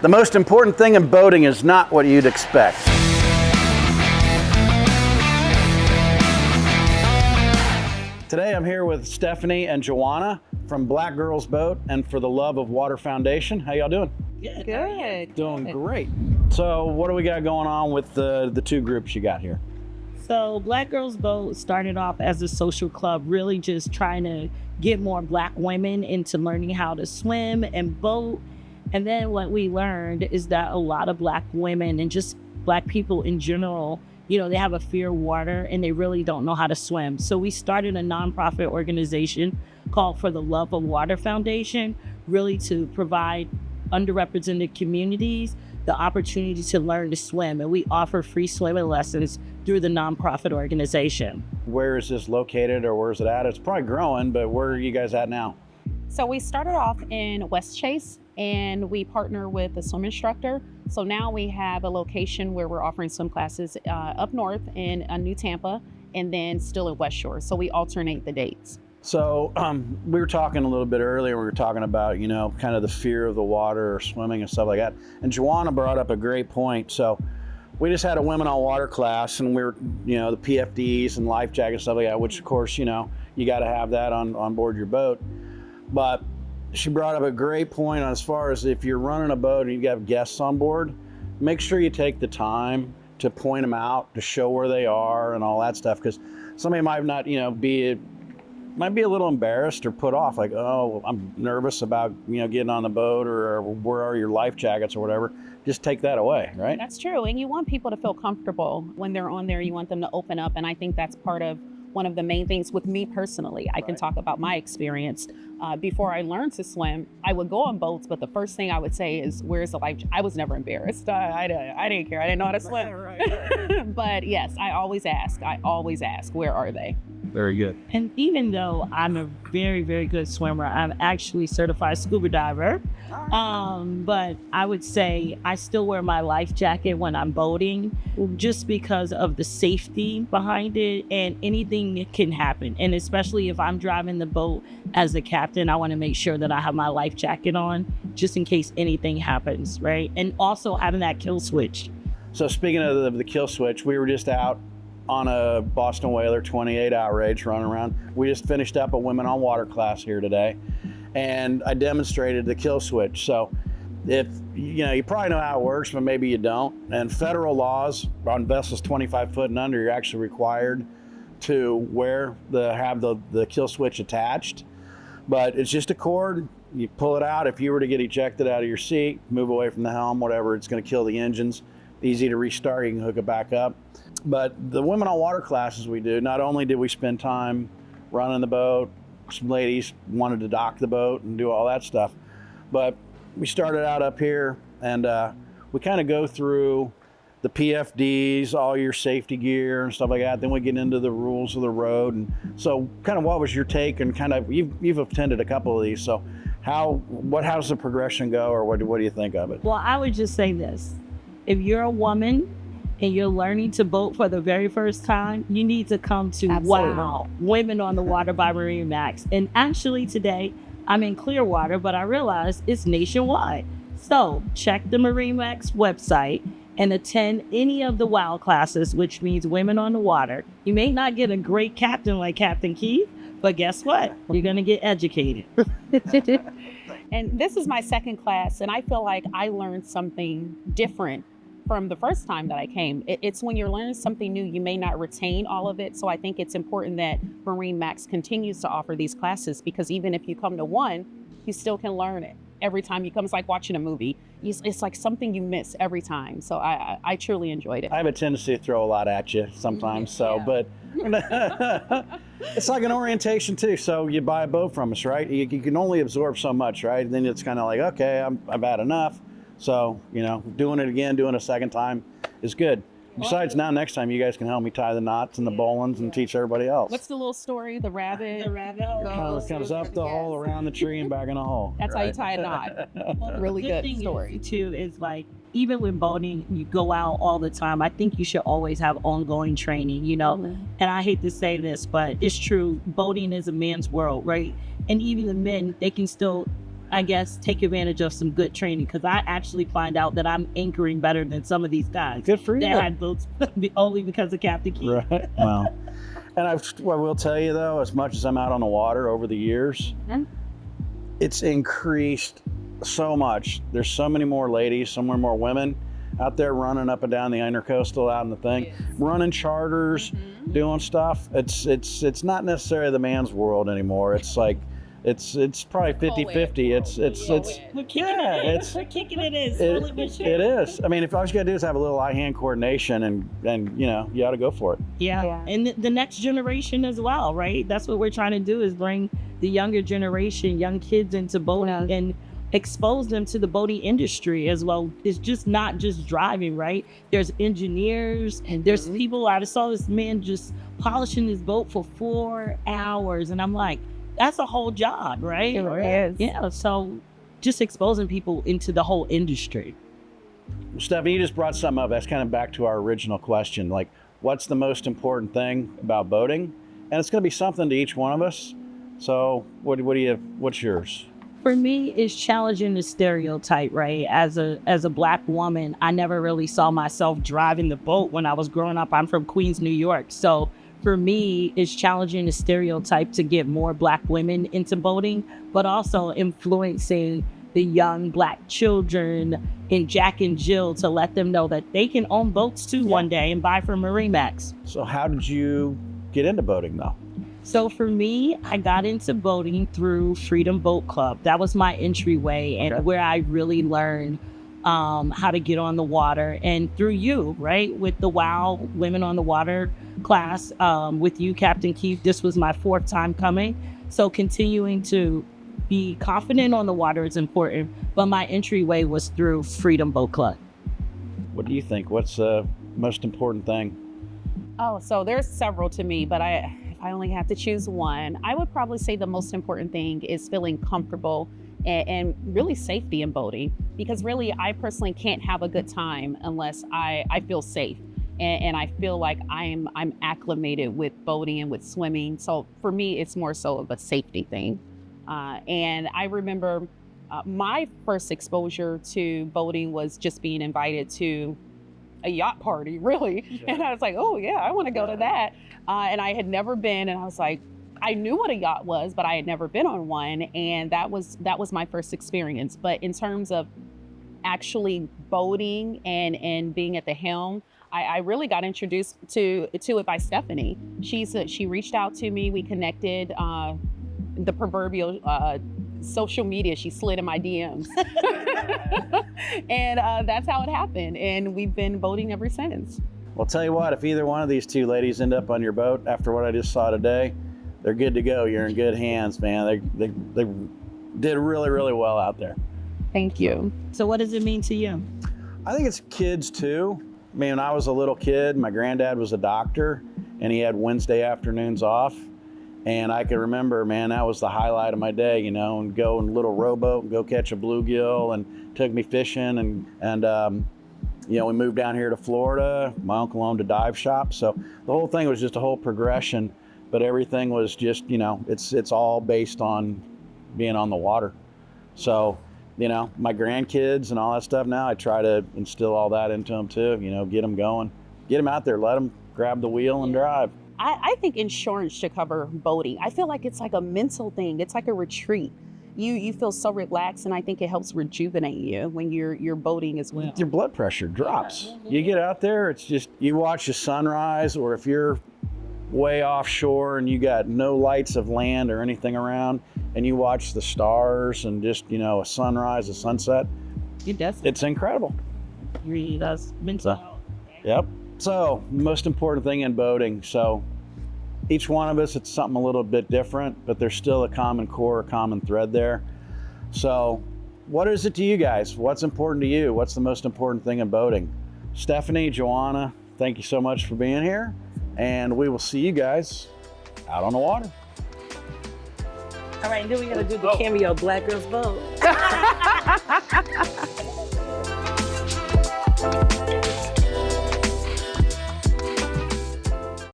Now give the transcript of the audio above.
The most important thing in boating is not what you'd expect. Today I'm here with Stefanie and Juawana from Black Girls Boat and For the Love of Water Foundation. How y'all doing? Good. Doing great. So what do we got going on with the two groups you got here? So Black Girls Boat started off as a social club, really just trying to get more Black women into learning how to swim and boat. And then what we learned is that a lot of Black women and just Black people in general, they have a fear of water and they really don't know how to swim. So we started a nonprofit organization called For the Love of Water Foundation, really to provide underrepresented communities the opportunity to learn to swim. And we offer free swimming lessons through the nonprofit organization. Where is this located, or where is it at? It's probably growing, but where are you guys at now? So we started off in West Chase and we partner with a swim instructor. So now we have a location where we're offering swim classes up north in New Tampa and then still at West Shore. So we alternate the dates. So we were talking a little bit earlier, we were talking about, kind of the fear of the water or swimming and stuff like that. And Juawana brought up a great point. So we just had a women on water class and we were, the PFDs and life jackets and stuff like that, which of course, you got to have that on board your boat. But she brought up a great point as far as if you're running a boat and you have guests on board, make sure you take the time to point them out, to show where they are and all that stuff. Because somebody might not, might be a little embarrassed or put off, like, oh, I'm nervous about, getting on the boat, or where are your life jackets or whatever. Just take that away, right? That's true. And you want people to feel comfortable when they're on there. You want them to open up. And I think that's part of one of the main things with me personally. I can talk about my experience. Before I learned to swim, I would go on boats, but the first thing I would say is, where's the life? I was never embarrassed. I didn't care. I didn't know how to swim. Right. But yes, I always ask, where are they? Very good. And even though I'm a very, very good swimmer, I'm actually certified scuba diver. But I would say I still wear my life jacket when I'm boating, just because of the safety behind it, and anything can happen. And especially if I'm driving the boat as a captain, I want to make sure that I have my life jacket on just in case anything happens, right? And also having that kill switch. So speaking of the kill switch, we were just out on a Boston Whaler 28 outrage running around. We just finished up a women on water class here today, and I demonstrated the kill switch. So if you probably know how it works, but maybe you don't. And federal laws on vessels 25 foot and under, you're actually required to have the kill switch attached. But it's just a cord. You pull it out. If you were to get ejected out of your seat, move away from the helm, whatever, it's going to kill the engines. Easy to restart. You can hook it back up. But the women on water classes we do, not only did we spend time running the boat, some ladies wanted to dock the boat and do all that stuff, but we started out up here and we kind of go through the PFDs, all your safety gear and stuff like that. Then we get into the rules of the road. And so kind of what was your take, and kind of you've attended a couple of these, so how's the progression go, or what do you think of it? Well, I would just say this. If you're a woman and you're learning to boat for the very first time, you need to come to Wow, Women on the Water by MarineMax. And actually today, I'm in Clearwater, but I realized it's nationwide. So check the MarineMax website and attend any of the WOW classes, which means Women on the Water. You may not get a great captain like Captain Keith, but guess what? You're gonna get educated. And this is my second class, and I feel like I learned something different from the first time that I came. It's when you're learning something new, you may not retain all of it. So I think it's important that MarineMax continues to offer these classes, because even if you come to one, you still can learn it. Every time you come, it's like watching a movie. It's like something you miss every time. So I truly enjoyed it. I have a tendency to throw a lot at you sometimes, but it's like an orientation too. So you buy a boat from us, right? You can only absorb so much, right? And then it's kind of like, okay, I've had enough. So, doing it again, doing it a second time is good. Besides, now next time you guys can help me tie the knots and the bowlines and teach everybody else. What's the little story? The rabbit comes up the hole, around the tree, and back in the hole. That's right. How you tie a knot. Really good story. Too is like, even with boating, you go out all the time. I think you should always have ongoing training, And I hate to say this, but it's true. Boating is a man's world, right? And even the men, they can still I guess, take advantage of some good training, because I actually find out that I'm anchoring better than some of these guys. Good for you. That had boats only because of Captain Keith. Right. Well, and I will tell you though, as much as I'm out on the water over the years, it's increased so much. There's so many more ladies, so many more women out there running up and down the intercoastal out in the thing, running charters, doing stuff. It's not necessarily the man's world anymore. It's like, it's probably 50-50. We're kicking it in. Slowly but surely. It is. I mean, if all you gotta do is have a little eye-hand coordination and you ought to go for it. Yeah. And the next generation as well, right? That's what we're trying to do, is bring the younger generation, young kids into boating and expose them to the boating industry as well. It's just not just driving, right? There's engineers and there's people. I saw this man just polishing his boat for 4 hours, and I'm like, that's a whole job, right? It is. Yeah. So just exposing people into the whole industry. Stefanie, you just brought something up. That's kind of back to our original question. Like, what's the most important thing about boating? And it's going to be something to each one of us. So what's yours? For me, it's challenging the stereotype, right? As a Black woman, I never really saw myself driving the boat when I was growing up. I'm from Queens, New York. So for me, it's challenging the stereotype to get more Black women into boating, but also influencing the young Black children in Jack and Jill to let them know that they can own boats too one day and buy from MarineMax. So how did you get into boating though? So for me, I got into boating through Freedom Boat Club. That was my entryway, and where I really learned how to get on the water. And through you, right, with the WOW Women on the Water class, with you, Captain Keith, this was my 4th time coming. So continuing to be confident on the water is important, but my entryway was through Freedom Boat Club. What do you think? What's the most important thing? Oh, so there's several to me, but if I only have to choose one, I would probably say the most important thing is feeling comfortable and really safety in boating, because really I personally can't have a good time unless I feel safe and I feel like I'm acclimated with boating and with swimming. So for me, it's more so of a safety thing. And I remember my first exposure to boating was just being invited to a yacht party, really. Yeah. And I was like, oh yeah, I want to go to that. And I had never been, and I was like, I knew what a yacht was, but I had never been on one. And that was my first experience. But in terms of actually boating and being at the helm, I really got introduced to it by Stefanie. She reached out to me, we connected, the proverbial social media, she slid in my DMs. And that's how it happened. And we've been boating ever since. Well, tell you what, if either one of these two ladies end up on your boat after what I just saw today, they're good to go. You're in good hands, man. They did really, really well out there. Thank you. So what does it mean to you? I think it's kids too. I mean, when I was a little kid, my granddad was a doctor and he had Wednesday afternoons off. And I can remember, man, that was the highlight of my day, and go in a little rowboat and go catch a bluegill, and took me fishing. And we moved down here to Florida. My uncle owned a dive shop. So the whole thing was just a whole progression, but everything was just, it's all based on being on the water. So, my grandkids and all that stuff now, I try to instill all that into them too, get them going, get them out there, let them grab the wheel and drive. I think insurance should cover boating. I feel like it's like a mental thing. It's like a retreat. You feel so relaxed, and I think it helps rejuvenate you when you're boating as well. Your blood pressure drops. You get out there, it's just, you watch the sunrise, or if you're way offshore and you got no lights of land or anything around, and you watch the stars and just, a sunrise, a sunset. It's incredible. It really does. Mental health. Yep. So, most important thing in boating. So, each one of us, it's something a little bit different, but there's still a common core, a common thread there. So, what is it to you guys? What's important to you? What's the most important thing in boating? Stefanie, Juawana, thank you so much for being here. And we will see you guys out on the water. All right, then we gotta do the cameo, Black Girls Boat.